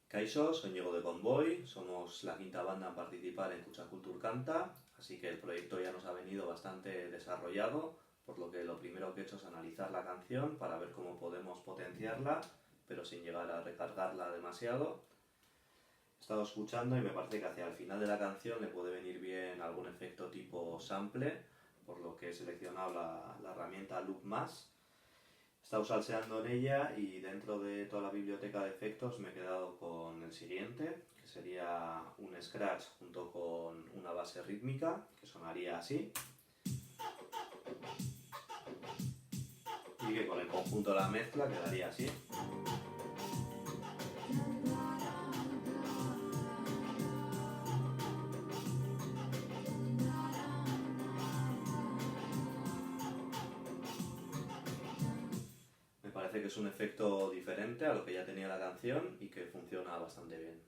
Kaixo, soy Ñigo de Convoy, somos la quinta banda en participar en Kutxa Kultur Kanta, así que el proyecto ya nos ha venido bastante desarrollado, por lo que lo primero que he hecho es analizar la canción para ver cómo podemos potenciarla, pero sin llegar a recargarla demasiado. He estado escuchando y me parece que hacia el final de la canción le puede venir bien algún efecto tipo sample, por lo que he seleccionado la herramienta Loop Más. He estado salseando en ella y dentro de toda la biblioteca de efectos me he quedado con el siguiente, que sería un scratch junto con una base rítmica, que sonaría así, y que con el conjunto de la mezcla quedaría así. Me parece que es un efecto diferente a lo que ya tenía la canción y que funciona bastante bien.